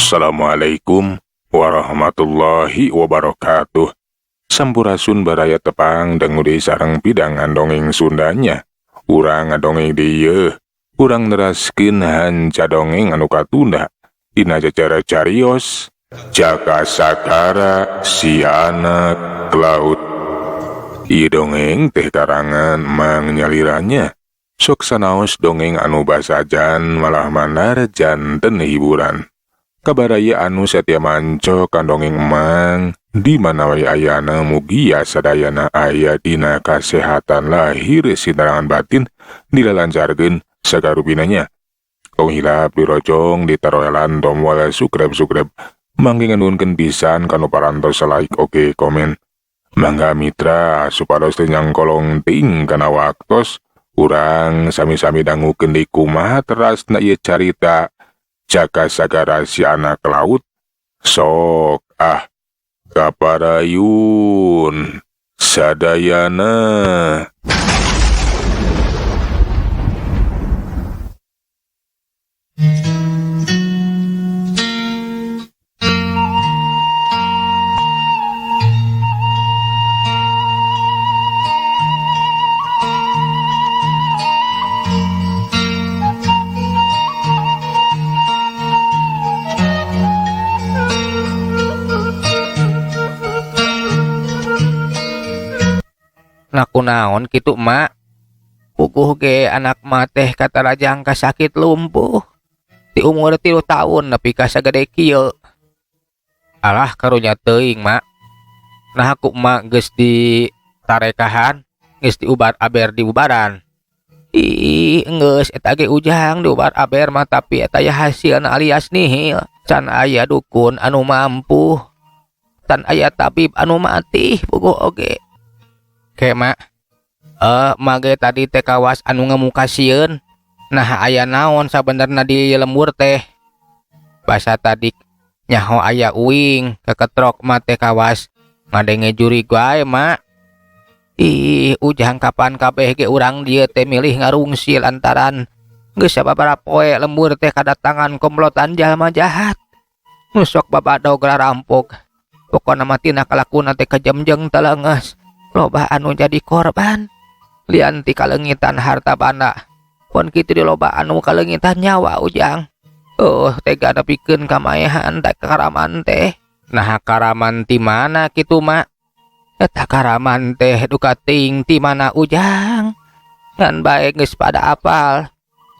Assalamualaikum warahmatullahi wabarakatuh. Sampurasun baraya tepang dangudi sareng pidangan dongeng Sundanya. Urang ngadongeng dieu, urang neraskeun hanca dongeng anu katunda dina jacara carios Jaka Sakara si anak laut. Ieu dongeng teh karangan Mang Nyaliranya. Sok sanaos dongeng anu basajan malah mandar janten hiburan. Kabaraya anu satia manco kandongeng Mang di mana wae ayana mugia sadayana aya dina kasehatan lahir sinarangan batin dilalancarkeun sagarubinanya. Kong hilap dirojong ditaroelan tombol subscribe mangge nganuhunkeun pisan kanu parantos like oke komen. Mangga mitra supados teu nyangkolong ting kana waktos urang sami-sami dangukeun deui kumaha terasna ieu carita Jaka Sakara si anak laut. Sok kaparayun sadayana. Nakunaon kitu mak, puguh ge anak mah teh kata rajang kasakit lumpuh di umur 3 tahun nepi ka sagede kieu. Alah karunya teuing mak, nah aku mak geus di tarekahan, geus diubar aber di ubaran. Ih geus eta ge ujang diubar aber mah tapi eta ya hasilna alias nihil. Can aya dukun anu mampu, tan aya tabib anu mati puguh oge. Ke mak, mage tadi teh kawas anu ngemukasieun. Nah aya naon sabenerna di lembur teh? Basa tadi nyaho aya uing keketrok mah teh kawas ngadenge jurig wae mak. Ih ujang kapan kabeh ge urang dieu teh milih ngarungsi lantaran geus sababaraha poe lembur teh kadatangan komplotan jalma jahat. Nusok babadog rampok. Pokona mah tina kalakuna teh kajemjeng taleungeus. Loba anu jadi korban lian ti kalengitan harta banda pon kitu di loba anu kalengitan nyawa ujang. Tega nepikeun kamaehan tak karaman teh. Nah karaman ti mana kitu mak? Eta karaman teh duka ting ti mana ujang? Ngan bae geus pada apal.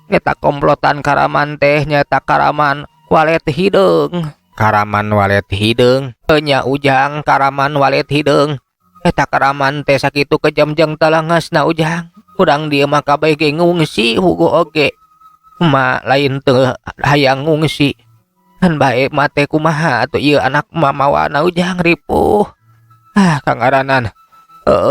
Eta komplotan karaman teh nyata karaman walet hideung. Karaman walet hideung? Nya ujang karaman walet hideung. Eta karaman teh sakitu kejamjeng talangasna ujang. Urang dieu mah kabeh ge ngungsi hugo oge. Ma lain teu hayang ngungsi. Kan bae mah teh kumaha atuh ieu anak mamawana ujang ripuh. Kangaranan.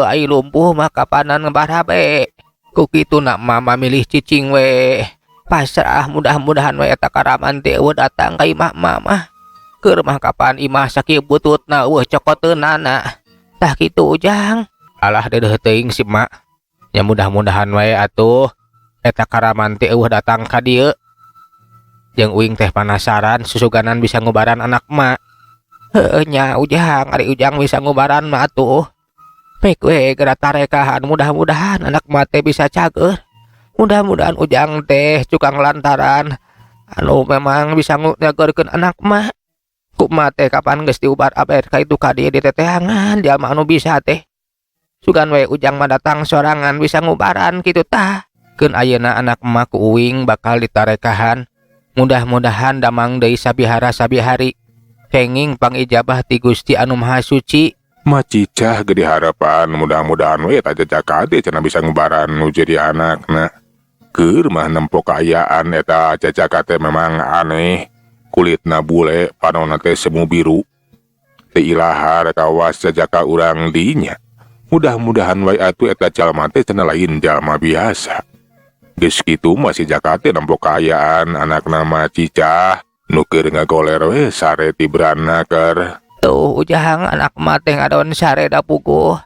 Ai lumpuh mah kapanan ngebarabe. Ku kitu nak mama milih cicing we. Pasrah mudah-mudahan we eta karaman teh eueuh datang ka imah mah. Keur mah kapan imah sakieu bututna eueuh cokoteunana. Tah kitu ujang. Alah dedeuh teuing si mak. Ya mudah-mudahan wae atuh eta karaman teh eueuh datang ka dieu. Jeung uing teh panasaran susuganan bisa ngubaran anak mak. Heueuh nya ujang, ari ujang bisa ngubaran mah atuh. Pek we geura tarekahan mudah-mudahan anak mak teh bisa cager. Mudah-mudahan ujang teh cukang lantaran anu memang bisa nyageurkeun anak mak. Kumaha teh kapan geus diubar aber ka itu ka dieu di teteangan jalma anu bisa teh. Sugan we ujang mah datang sorangan bisa ngubaran kitu tah. Keun ayeuna anak emak ku uing bakal ditarekahan. Mudah-mudahan damang deui sabihara sabihari. Kenging pangijabah ti Gusti Anu Maha Suci. Macicah gede harapan mudah-mudahan we eta Jaka teh cenah bisa ngubaran nu jadi anakna. Keur mah nempo kaayaan eta Jaka teh memang aneh. Kulitna bule panonna teh semu biru. Teu ilahar kawas Jaka urang dinya. Mudah-mudahan wae atuh eta jalma teh cenah lain jalma biasa. Geus kitu masih Jaka teh nempo kaayaan anakna mah cicah nu keur ngagoler we sare ti berana keur. Tuh ujang anak mah teh ngadon sare da puguh.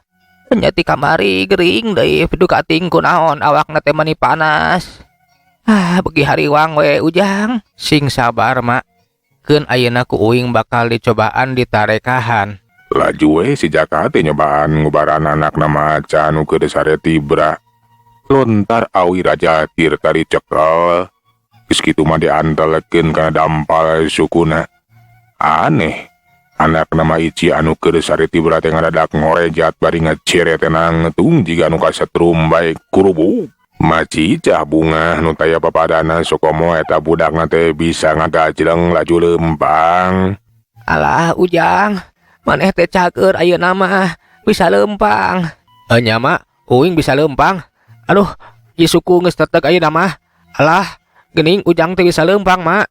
Nya ti kamari gering deui duka ting kunaon awakna teh mani panas. Begi hariwang we ujang. Sing sabar mak. Keun ayeuna ku uing bakal dicobaan ditarekahan. Laju we si Jaka teh nyobaan ngubaran anak nama macan nu keur sare tibra. Lontar awi raja tir tari cekel. Geus kitu mah diantelekeun kana dampal sukuna. Aneh. Anak nama Ici anu keur sare tibra teh ngadadak ngorejat bari ngeceret tenang ngetung jiga anu kasetrum bae kurubu. Macicah bunga nu taya papadana sokomo eta budakna teh bisa ngagajleng laju lempang. Alah Ujang, maneh teh cager ayeuna mah bisa lempang. Nya mak, uing bisa lempang. Aduh, ieu suku geus tetek ayeuna mah. Alah, geuning Ujang teh bisa lempang, mak.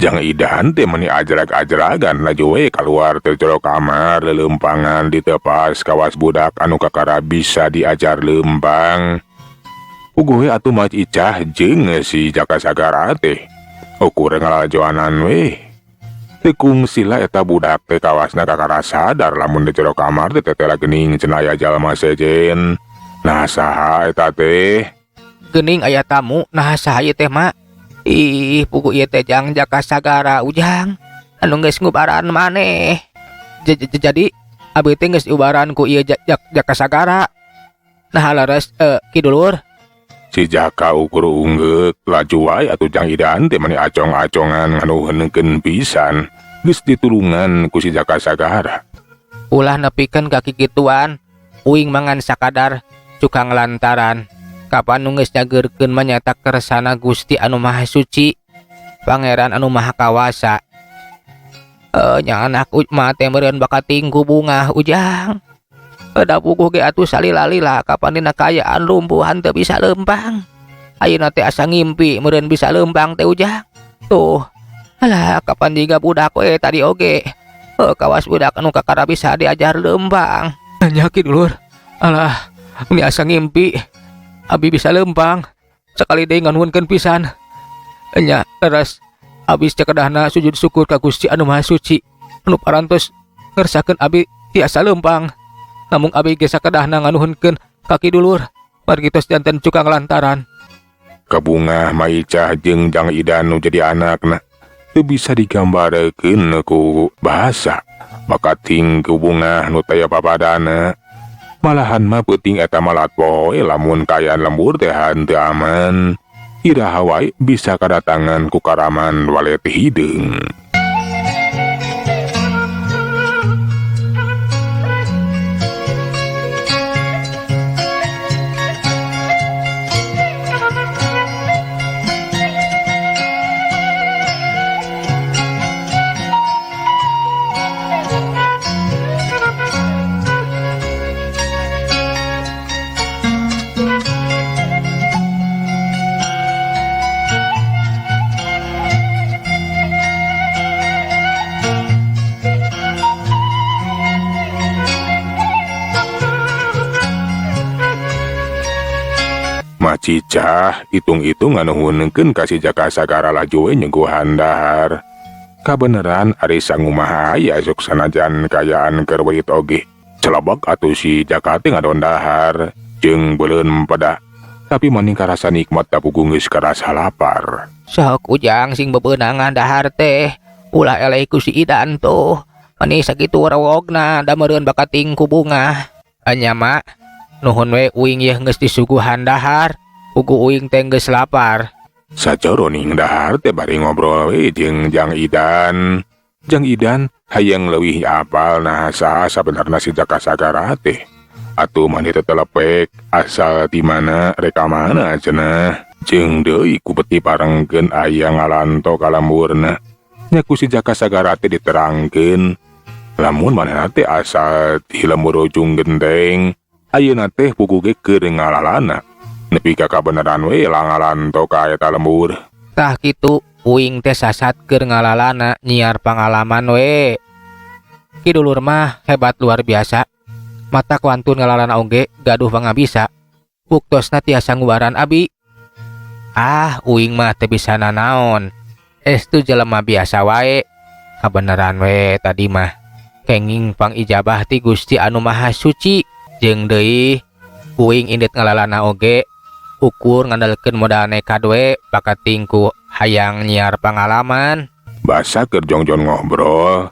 Jang Idan teh meni ajrag-ajragan laju we kaluar teu jero kamar lelempangan ditepas kawas budak anu kakara bisa diajar lempang. Uguh we atuh Mac Icah jeung si Jaka Sagara teh ukur ngalajoanan we. Teu kungsila eta budak teh kawasna kakara sadar lamun di jero kamar teh tetela geuning cenah aya jalma sejen. Nah saha eta teh? Geuning aya tamu, nah saha ieu teh, mak? Ih, pugu ieu teh Jang Jaka Sagara Ujang. Anu geus ngubaran maneh. Jadi abi teh geus diubaran ku ieu Jaka Sagara. Nah leres kidulur. Si Jaka ukur unggek laju wae atuh Jang Idan teh meni acong-acongan anu heuneukeun pisan geus ditulungan ku si Jaka Sagara. Ulah nepikeun ka kikituan, uing mangan sakadar cuka ngelantaran. Kapan nu geus nyageurkeun mah nyata kersana Gusti anu Maha Suci, Pangeran anu Maha Kawasa. Nya anak mah teh meureun bakat tingku bunga Ujang. Pada puguh ge atuh salila-lila kapan dina kayaan lumpuhan teu bisa lempang. Ayeuna teh asa ngimpi meureun bisa lempang teh Ujang. Tuh, alah kapan jiga budak we tadi oge. Kawas budak anu kakara bisa diajar lempang. Nyaki dulur. Alah, ini asa ngimpi. Abi bisa lempang. Sekali deui nganuhunkeun pisan. Nya leres abis cekedahna sujud syukur ka Gusti anu Maha Suci. Anu parantos ngersakeun abi tiasa lempang. Namun abi ge sakedahna nganuhunkeun kaki dulur margitos janten cuka ngelantaran. Kabunga Maicah jeung Jang Idan nu jadi anakna teu bisa digambarkeun ku bahasa. Bakat tingku bunga nu taya papadana. Malahan mah peuting eta malat poe lamun kayaan lembur teh henteu aman. Iraha wae bisa kadatangan ku karaman walet hideung. Macicah hitung-hitung nganuhunkeun ka si Jaka Sagara laju we nyengguhan dahar. Kabeneran ari sangumaha aya sok sanajan kayaan keur weuit oge. Celebek atuh si Jaka teh ngadon dahar jeung beuleun peda. Tapi maning karasa nikmat da puguh geus karasa lapar. Sok Ujang sing bebeunangan dahar teh. Ulah eleh ku si Idan tuh. Mani sakitu rawogna da meureun bakat tingku bunga. Anya mak, nuhun we uing yeuh geus disuguhan dahar. Pugu uing teh geus lapar. Sajroning dahar teh bari ngobrol we jeung Jang Idan. Jang Idan hayang leuwih apal nah saha sabenerna si Jaka Sagara teh. Atuh mani teh telepek asal di mana reka mana cenah. Jeung deui ku peti parengkeun aya ngalanto ka lemburna. Nya ku si Jaka Sagara teh diterangkeun. Lamun manehna teh asal di lembur ujung genteng, ayeuna teh puguh ge keur ngalalana. Nepi ka kabeneran we langalanto ka eta lembur. Tah kitu uing teh sasat keur ngalalana nyiar pangalaman we. Kidulur mah hebat luar biasa. Mata kuantun ngalalana oge gaduh pangabisa. Buktosna tiasa ngubaran abi. Ah, uing mah teu bisa nanaon. Estu jelema biasa wae. Kabeneran we tadi mah. Kenging pangijabah ti Gusti anu Maha Suci. Jeung deui uing indit ngalalana oge ukur ngandalkeun modal nekat we bakat tingku hayang nyiar pangalaman. Basa keur jongjon ngobrol.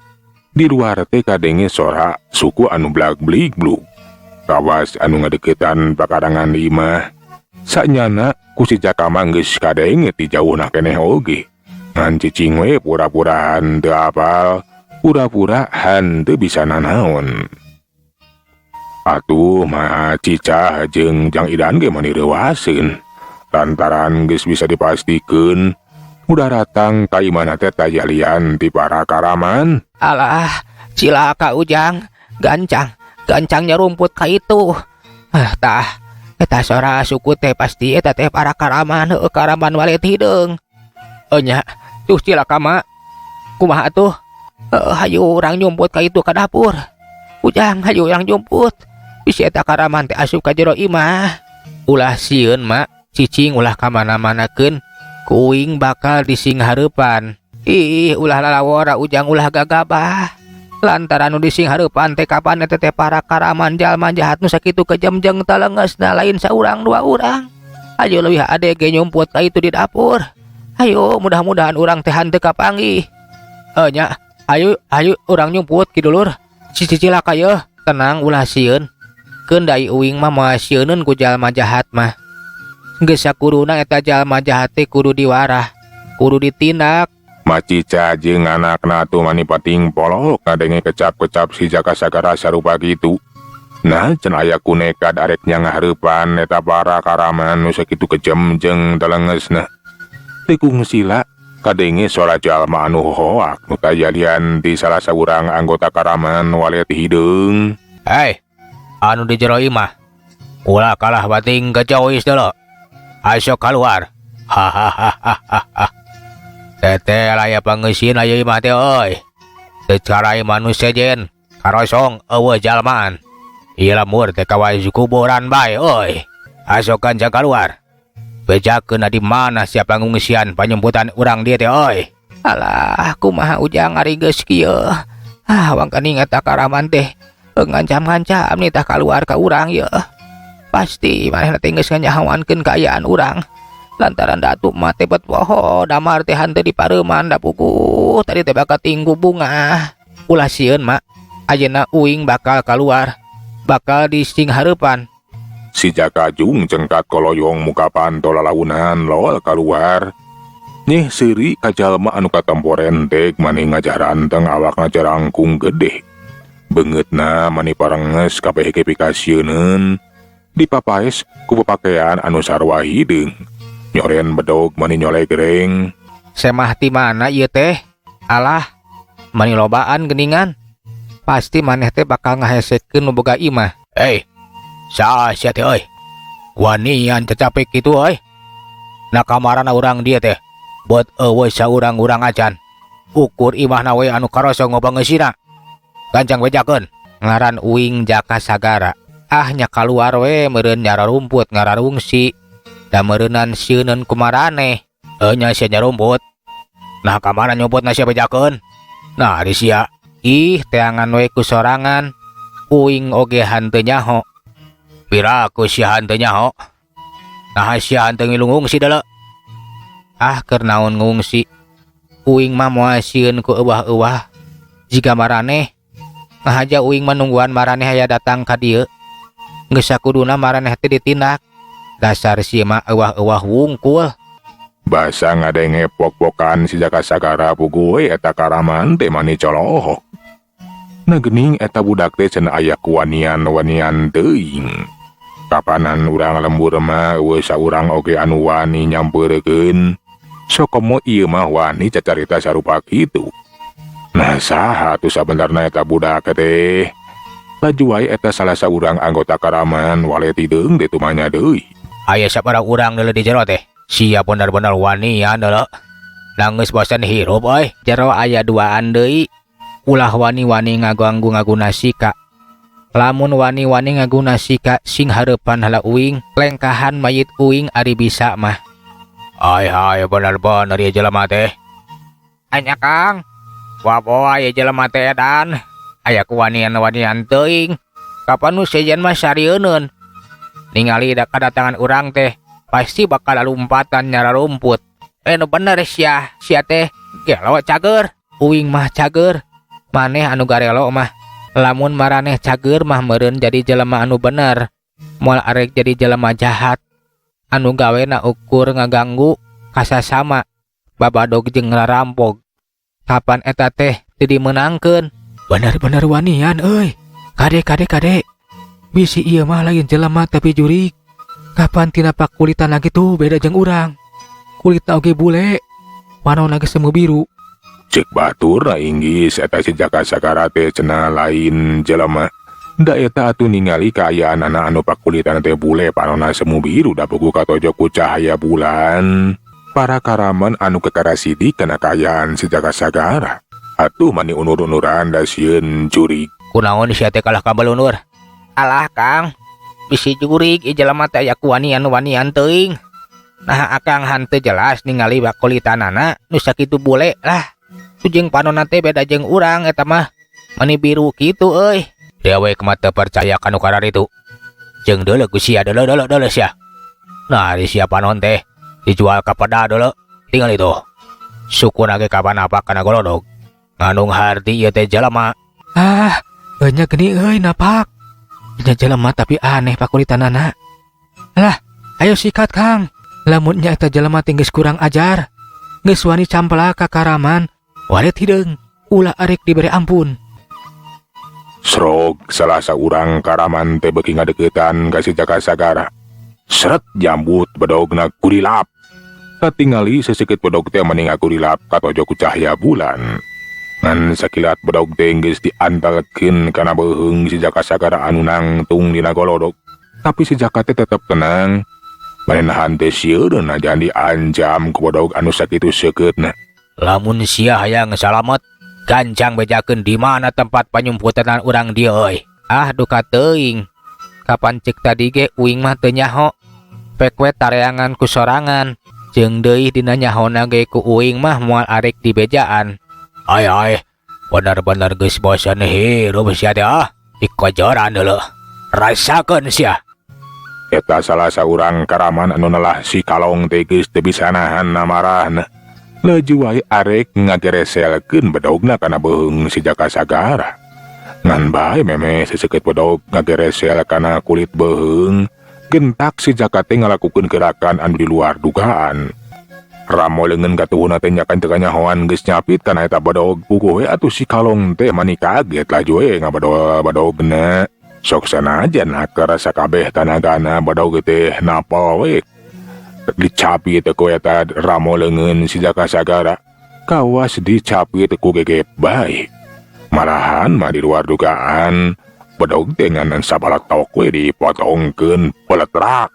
Di luar teh kadenge sora suku anu blag-blig-blug. Kawas anu ngadeukeutan pakarangan imah. Sanyana ku si Jakama geus kadenge ti jauhna keneh oge. Ngan cicing we pura-pura henteu apal, pura-pura henteu bisa nanaon. Atuh mah Cica jeung Jang Idan ge mani reuaseun. Lantaran geus bisa dipastikeun udah datang ka imana teh tajalian ti para karaman. Alah, cilaka Ujang, gancangnya rumput ka itu. Eta sora suku teh pasti eta teh para karaman, karaman walet hideung. Nya, tuh cilaka mak. Kumaha atuh? Hayu urang nyumput ka itu ka dapur. Ujang, hayu urang nyumput. Bisi eta karaman teh asup ka jero imah. Ulah sieun mak, cicing ulah ka mana-manakeun. Kuing bakal dising hareupan. Ih, ulah lalawora Ujang ulah gagabah. Lantaran nu dising hareupan teh kapan eta teh para karaman jalma jahat nu sakitu kejemjeng taleungeusna lain saurang dua urang. Ayo leuwih ade ge nyumput ka itu di dapur. Ayo mudah-mudahan urang teh henteu kapanggih. Nya, ayo urang nyumput ki dulur. Cilaka yeuh, tenang ulah sieun. Keun dai uing mah moal sieuneun ku jalma jahat mah. Geus sakuruna eta jalma jahat teh kudu diwarah, kudu ditindak. Macica jeung anakna tuh mani pating polok ngadenge kecap-kecap si Jaka Sagara sarupa kitu. Nah, can aya kunekad arek nya ngahareupan eta para karaman nu sakitu kejem jeung taleungeusna. Teu kungsila kadenge suara jalma anu hoak nu tajalian di salah saurang anggota karaman walet hideung. Hei, anu di jero imah, ulah kalah bating kecois deuleu. Ayo keluar. Hahaha. Tete laya pangeusieun aya imah teh euy. Secara manusia jen, karosong eueuh jalmaan. Ieu lamur teh kawai kuburan bae euy. Asokan jang keluar. Bejakeun di mana siap pangungsian panyemputan urang dieu teh euy. Alah, kumaha Ujang ari geus kieu. Wangkani eta karaman teh ngancam-ngancam nih tah keluar ka urang ieu. Pasti manehna teh geus nganyahoankeun kaayaan urang. Lantaran Datuk mah teh bet poho damar teh henteu dipareuman da puguh tadi teh bakal tinggu bunga. Ulah sieun mak, ayeuna uing bakal keluar, bakal dising hareupan. Si Jaka Jung cengkat koloyong muka pantol lalaunan lol keluar. Nyeh seuri ka jalma anu katemporen teh mani ngajaran teng awakna cerangkung gede. Beungeutna mani parenges kabeh pikasieun. Dipapaes ku pakaian anu sarua hideung. Nyoren bedog mani nyole gereng. Semah ti mana ieu teh? Alah, mani lobaan geuningan. Pasti maneh teh bakal ngahesekeun nu boga imah. Saha sia teh euy? Wanian cacapek kitu euy. Na kamarana urang dieu teh. Bot eueuh saurang-urang acan. Ukur imahna we anu karosong ngobangeusina. Gancang bejakeun. Ngaran uing Jaka Sagara. Nya kaluar we meureun nyara rumput ngararungsi. Da meureunan sieuneun kumaraneh. Nya sia nyarumput. Nah kamana nyumputna sia bejakeun? Nah di sia. Ih teangan we ku sorangan. Uing oge henteu nyaho. Piraku sia henteu nyaho. Nah sia henteu ngilu ngungsi deuleu. Keur naon ngungsi. Uing mah moal sieun ku euwah-euwah. Jika maraneh ngahaja uing menungguan maraneh aya datang ka dieu. Geus sakuduna maraneh teh ditindak. Dasar si mah euwah-euwah wungkul. Basa ngadenge pok-pokan si Jaka Sagara puguh we eta karaman teh mani colohok. Na geuning eta budak teh cenah aya kuwanian-wanian teuing. Kapanan urang lembur mah eueuh saurang oge anu wani nyampeurkeun. Sokomo ieu mah wani cacarita sarupa kitu. Nah saha atuh sabenerna eta budak teh? Laju wae eta salah saurang anggota karaman walet hideung ditu mah nya deui. Aya sabaraha urang deuleu di jero teh. Sia bener-bener wanian deuleu. Nanggeus bosen hirup euy. Jero aya duaan deui. Ulah wani-wani ngaganggu-ngaguna sika. Lamun wani-wani ngaguna sika sing hareupan hala uing, lengkahan mayit uing ari bisa mah. Hai bener-bener ieu jelema teh. Anya Kang. Wapoa ieu jelema teh edan. Aya kuwanian-wanian teuing. Kapan nu sejen mah sarieun. Ningali kadatangan urang teh pasti bakal lompatan nyara rumput. Nu bener sia teh Gelo cager, uing mah cager. Maneh anu garelo mah. Lamun maraneh cager mah meureun jadi jelema anu bener. Moal arek jadi jelema jahat. Anu gawena ukur ngaganggu kasasama. Babadog jeung ngarampog. Kapan eta teh teu dimeunangkeun? Bener-bener wanian euy. Kade. Bisi ieu mah lain jelema tapi jurig. Kapan tina pakulitan lagi tuh beda jeung urang. Kulitna oge bule. Wanona geus semu biru. Cek batur inggis eta si Jaka Sagara teh cenah lain jelema. Da eta atuh ningali kaayaan anak anu pakulitan teh bule panonna semu biru da pugu katojo ku cahaya bulan. Para karaman anu kekarasidik kana kaayaan si Jaka Sagara. Atuh mani unur-unuran da sieun jurig. Kunaon sia teh kalah ka balunur? Alah Kang, bisi jurig ieu jelema teh aya kuwanian-wanian teuing. Nah akang hanteu jelas ningali bakulitanana nu sakitu bule lah. Jeung panonna teh beda jeung urang eta mah. Mani biru kitu euy. Dewek mah teu percaya kanu kararitu. Jeung deuleu ku sia deuleu sia. Nah di sia panon teh dijual ka peda deuleu. Tinggal itu. Sukuna ge kapan apa kana golodog. Ngandung harti ieu teh jelema. Ah, nya geni euy napak. Nya jelema tapi aneh pakulitanana. Lah, ayo sikat Kang. Lamun nya eta jelema tinggal kurang ajar. Geus wani campela ka karaman. Waret hideung, ulah arek dibere ampun. Srog salah saurang karaman teh beuki ngadeukeutan ka si Jaka Sagara. Seret jambut bedogna kurilap. Katingali seseukeut bedog teh mani ngakurilap katojo ku cahaya bulan. Ngan sakilat bedog teh geus diantalkeun kana beuheung si Jaka Sagara anu nangtung dina golodog. Tapi si Jaka teh tetep tenang. Manenahan teh sieun najan diancam ku bedog anu sakitu seukeutna. Lamun sia hayang salamet, gancang bejakeun di mana tempat panyumputan urang dieu euy. Ah duka teuing. Kapan cek tadi ge uing mah teu nyaho. Pek we tareangan ku sorangan. Jeung deui dina nyahona ge ku uing mah moal arek di bejaan. Ai, bener-bener geus bosan hirup sia teh ah. Dikojoran deuleu. Rasakeun sia. Eta salah saurang karaman anu nalah si Kalong teh geus teu bisa nahan amarahna. Laju wae arek ngagereselkeun bedogna kana beuheung si Jaka Sagara. Ngan bae meme seseukeut bedog ngageresel kana kulit beuheung, gentak si Jaka teh ngalakukeun gerakan anu di luar dugaan. Ramo leungeun katuhuna teh nyakan teu kanyahoan geus nyapit kana eta bedog puguh we atuh si Kalong teh mani kaget laju we ngabedog-bedogna. Sok sanajan hakeur sakabeh tanagana bedog teh napal we. Dicapi teu ku eta ramo leungeun si Jaka Sagara. Kawas dicapi teu ku gegep bae. Malahan mah di luar dugaan, bedog teh ngan sabalatok we dipotongkeun peletrak.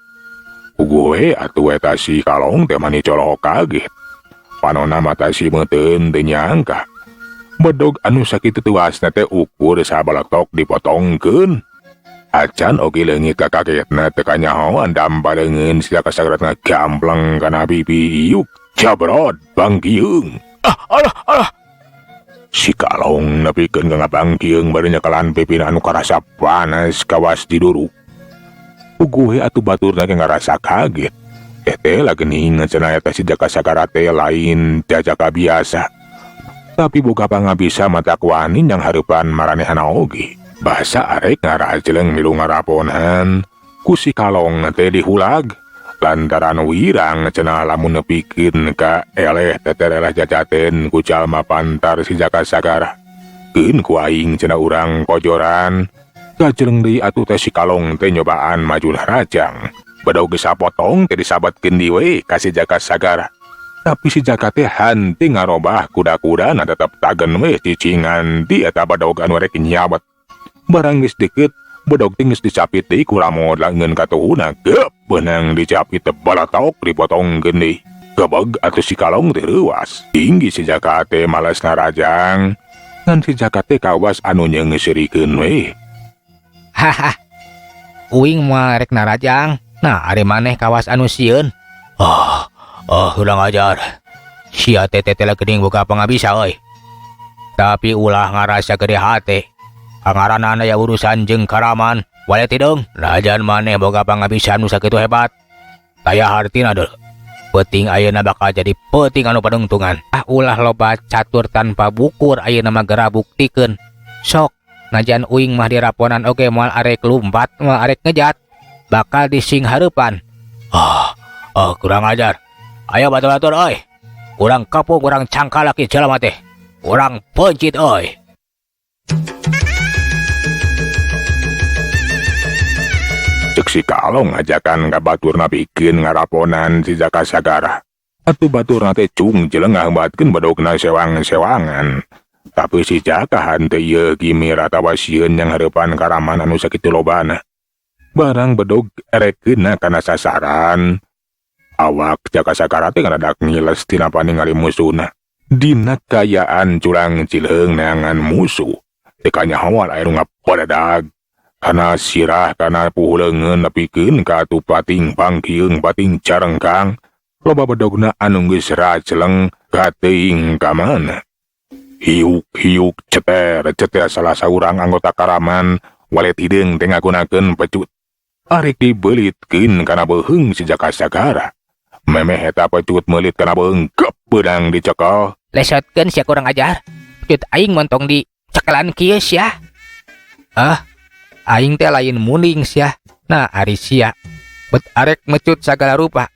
Puguh we atuh eta si Kalong teh mani colok kaget. Panonna mata si meuteun teu nyangka. Bedog anu sakitu tuasna teh ukur sabalatok dipotongkeun. Acan oge leungit ka kagetna teu kanyahoan dampareungeun si Jaka Sagara ngagampleng kana pipi iuk jabrod bangkieung. Alah. Si Kalong nepikeun ka ngabangkieung bari nyekalan pipina anu karasa panas kawas diduruk. Puguh atuh baturna ge ngarasa kaget. Teh leuning cenah eta si Jaka Sagara teh lain jajaka biasa. Tapi boga pangabisa mata kuani yang hareupan maranehana oge. Bahasa arek ngarajeleng milu ngaraponan ku si Kalong teh dihulag lantaran wirang cenah lamun nepikeun ka eleh teterelah jajaten ku jalma pantar si Jaka Sagara. Keun ku aing cenah urang kojoran. Kajeleng deui atuh teh si Kalong teh nyobaan majuna rajang. Bedog geus sapotong teh disabetkeun di we ka si Jaka Sagara. Tapi si Jaka teh henteu ngarobah kuda-kudana tetep tagen we cicingan di eta bedog anu rek nyabet. Barang geus deukeut, bedog teh geus dicapit deui ku ramo langeun katuhuna. Geup beunang dicapit teh balatok dipotongkeun deui. Gebeg atuh si Kalong teh leuwas. Tinggi si Jaka teh males narajang. Ngan si Jaka teh kawas anu nyeungeusirikeun we. Haha. Uing mah rek narajang. Nah, ari maneh kawas anu sieun. Ulang ajar. Sia teh geuning boga pangabisa euy. Tapi ulah ngarasa gede hate. Pangaranana aya urusan jeung karaman. Walet hideung, lajan maneh boga pangabisa anu sakitu hebat. Taya hartina deul. Peting ayeuna bakal jadi peting anu padungtungan. Ulah loba catur tanpa bukur ayeuna mah gera buktikeun. Sok, najan uing mah diraponan oge moal arek lumpat, moal arek ngejat, bakal dising hareupan. Kurang ajar. Ayo batur-batur euy. Urang kapung, urang cangkal laki jelema teh. Urang pencit euy. Cek si Kalong ngajakan ka baturna bikin ngaraponan si Jaka Sagara. Atuh baturna teh cung jelengah batkeun badogna sewang-sewangan. Tapi si Jaka hante ieu gimir atawa sieun yang hareupan karaman anu sakitu lobana. Barang bedog erekeunna kana sasaran. Awak Jaka Sagara teh ngadadak ngiles tina paningali musuhna. Dina kayaan curang cileung neangan musuh. Teu kanyahoan aya nu ngapodadag. Kana sirah kana puhuleungeun nepikeun ka atuh pating pangkieung pating carengkang. Loba bedogna anu geus raceleng ka teuing ka mana. Hiuk-hiuk ceter salah saurang anggota karaman walet hideung teh ngagunakeun pecut. Arek dibeulitkeun kana beuheung si Jaka Sagara. Memeh eta pecut meulit kana beuheung gep beudang dicekal. Lesotkeun sia kurang ajar. Pecut aing montong di cekelan kieu sia. Aing teh lain muning sia. Nah ari sia bet arek mecut sagala rupa.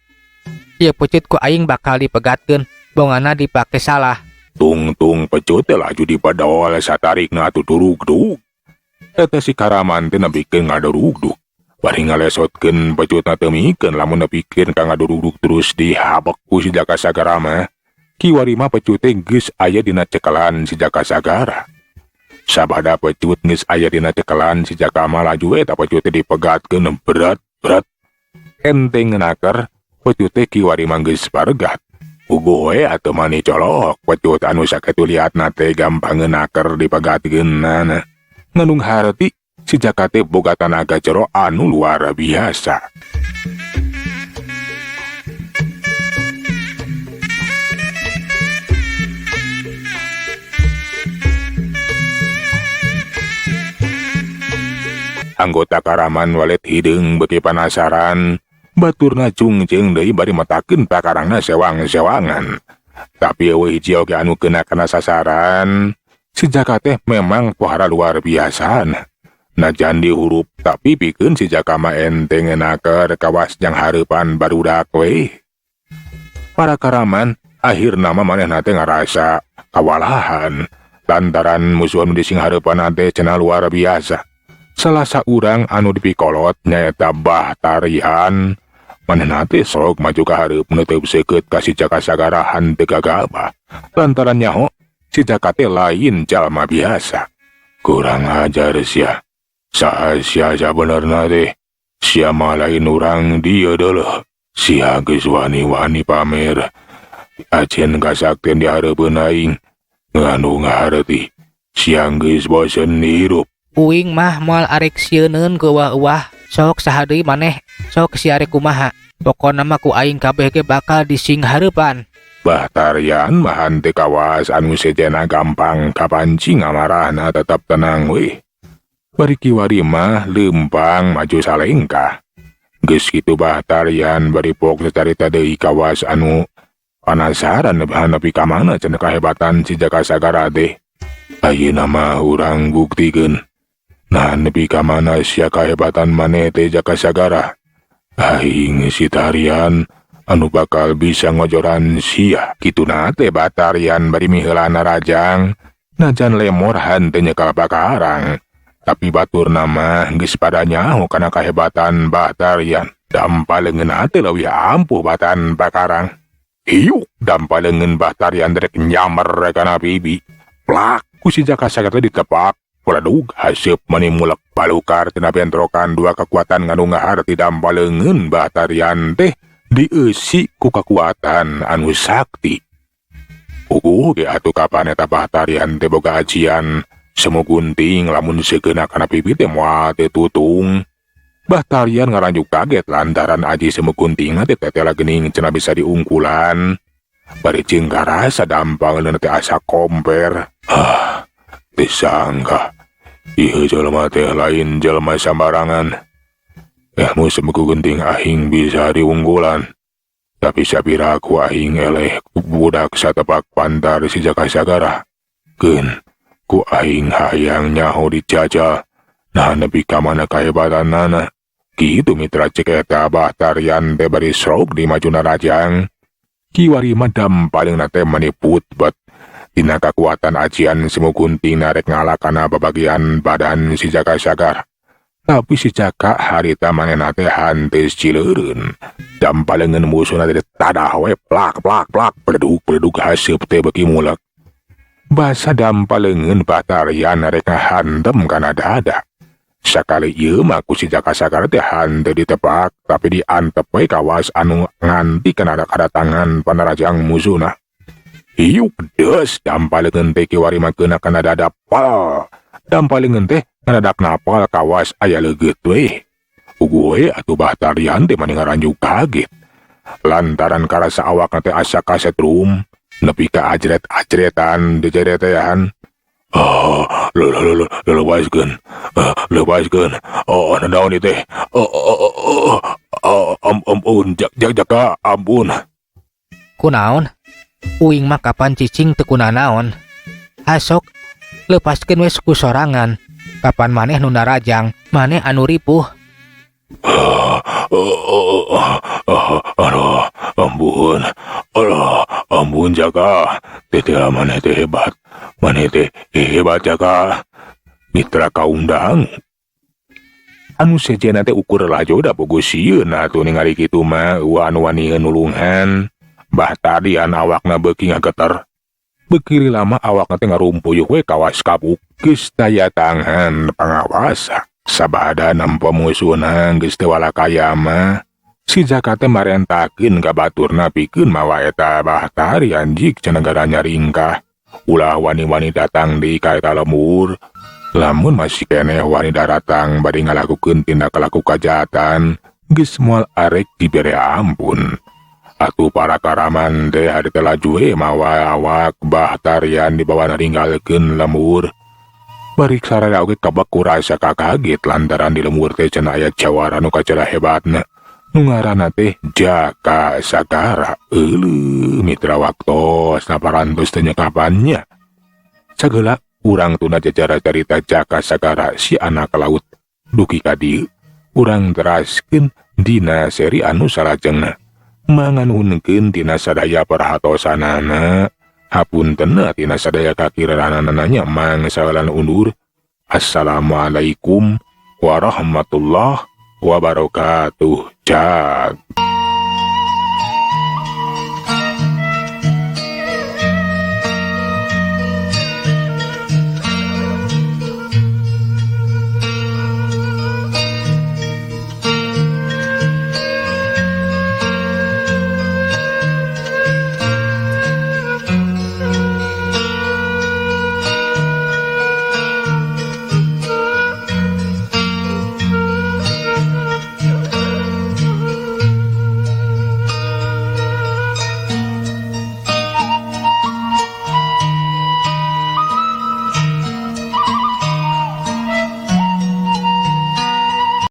Ieu pecut ku aing bakal dipegatkeun bongana dipake salah. Tung pecut teh laju dipadol satarikna atuh durug-dug. Eta si karaman teh nepikeun ngadurug-dug. Bari ngalesotkeun pecutna teu mikeun lamun nepikeun ka ngadurug-dug terus dihabek ku si Jaka Sagara mah. Kiwari mah pecut teh geus aya dina cekelan si Jaka Sagara. Sabada pecut geus aya dina cekelan si Jaka mah laju eta pecut teh dipegatkeun berat. Enteng ngeunaker pecut teh kiwari mah geus paregat. Ugo we atuh mani colok pecut anu sakitu liatna teh gampang ngeunaker dipegatkeunna. Nganung harti si Jaka teh boga tanaga jero anu luar biasa. Anggota karaman walet hideung beuki panasaran, baturna cungceung deui bari matakeun pakarangna sewang-sewangan. Tapi eueuh hiji oge anu keuna kana sasaran, si Jaka teh memang pohara luar biasana. Najan dihurup tapi pikeun si Jaka mah enteng ngeunaker kawas jang hareupan barudak we. Para karaman akhirna mah manehna teh ngarasa kawalahan lantaran musuh anu dising hareupan teh cenah luar biasa. Salah saurang anu dipikolot nyaeta Bah Tarihan. Manehna teh sok maju ka hareup neuteub seukeut ka si Jaka Sagara hanteu gagabah. Lantaran nyaho si Jaka teh lain jalma biasa. Kurang ajar sia. Saha sia sabenerna teh. Sia mah lain urang dieu deuleuh. Sia geus wani-wani pamer. Acen kasakten di hareupeun aing. Nganu ngahareuti. Sia geus bosen hirup. Uing mah moal arek sieuneun ku euah-euah. Sok saha deui maneh, sok si arek kumaha. Pokona mah ku aing kabeh ge bakal dising hareupan. Bah Tarian mah henteu kawas anu sejena gampang kapancing amarahna tetep tenang we. Bari kiwari mah leumpang maju salengkah. Geus kitu Bah Tarian bari pok sacarita deui kawas anu panasaran nepi ka mana cenah kahebatan si Jaka Sagara teh. Ayeuna mah urang buktikeun. Nah nepi ka mana sia kahebatan maneh teh Jaka Sagara. Aing si Tarian anu bakal bisa ngojoran sia. Kituna teh Bah Tarian bari miheulana rajang. Najan lemor henteu nyekal pakarang. Tapi baturna mah geus pada nyaho kana kahebatan Bah Tarian. Dampaleungeunna teh leuwih ampuh batan pakarang. Hiuk dampaleungeun Bah Tarian rek nyamer kana bibi. Plak ku si Jaka Sagara ditepak. Waladug haseup mani mulek balukar tina bentrokan dua kekuatan nganu ngaharti dampaleungeun Bah Tarian teh dieusi ku kekuatan anu sakti. Ge atuh kapan eta Bah Tarian teh boga ajian semu gunting lamun seukeuna kana pipi teh moal teu tutung. Bah Tarian ngaranjuk kaget lantaran aji semu guntingna teh tetela geuning cenah bisa diungkulan. Bari ceunggara sadampangeun teh asa komper. Teu sangka ieu jelema teh lain jelema sambarangan. Mu semu gunting aing bisa diunggulan. Tapi sabira ku aing eleh budak satepak pantar si Jaka Sagara. Keun, ku aing hayang nyaho dijajal. Nah nepi ka mana kahebatanana. Kitu mitra cek eta Bahtarian teh bari srog di majuna rajang. Kiwari madam paling nate meniput bet. Dina kakuatan ajian Simukunti narek ngalakana babagian badan si Jaka Sagara. Tapi si Jaka harita manehna teh hantes cileureun. Dampalengan musuhna teh tadah we plak peduk haseup teh beuki mulek. Basa dampalengan Bahtarian rek ngahantem kana dada. Sakali ieu mah ku si Jaka Sagara teh hanteu ditepak tapi diantep we kawas anu nganti kana kadatangan panarajang musuhna. Hiu pedes dampalengan teh kiwari makeuna kana dada pal. Dampalengan teh ngadadak napal kawas aya leugeut we. Ugu we atuh Bahtarian teh mani ngaranjuk kaget. Lantaran karasa awakna teh asa kasetrum, nepi ka ajret-ajretan dijeretean. Lepaskeun. Nanaon ieu teh? Ampun, Jaka, ampun. Kunaon? Uing mah kapan cicing teu kunanaon. Asok lepaskeun we ku sorangan. Kapan maneh nu narajang, maneh anu ripuh. Aduh, ampun. Ampun Jaka. Teteh maneh teh hebat. Maneh teh hebat Jaka. Mitra kaundang. Anu sejenna teh ukur lajo da bogo sieun atuh ningali kitu mah anu wani nulungan. Bahtarian awakna beuki ngageter. Bekiri lama awakna teh ngarumpuyuh we kawas kabuk. Geus daya tangan pangawasa. Sabada nampa musuhna geus teu walakaya mah. Si Jaka teh marentakeun ka baturna pikeun mawa eta Bahtarian jik cenegara nyaringkah. Ulah wani-wani datang di ka eta lemur. Lamun masih keneh wani datang bade ngalakukeun tindak laku kajahatan, geus moal arek dibere ampun. Atuh para karaman teh hade teh laju mawa awak Bahtarian dibawa ninggalkeun lemur. Bari saraya oge kabak kurasa kakaget lantaran di lemur teh cenah aya jawara nu kacara hebatna. Nu ngaranna teh Jaka Sagara. Euleuh mitra waktos naparantos teh nyekapannya. Sageula urang tuna jajara carita Jaka Sagara si anak laut. Dugi ka dieu urang teraskeun dina seri anu salajengna. Manganunkeun tina sadaya perhatosanana. Hapuntenna tina sadaya kakiranana mangsalan undur. Assalamualaikum warahmatullahi wabarakatuh. Jag.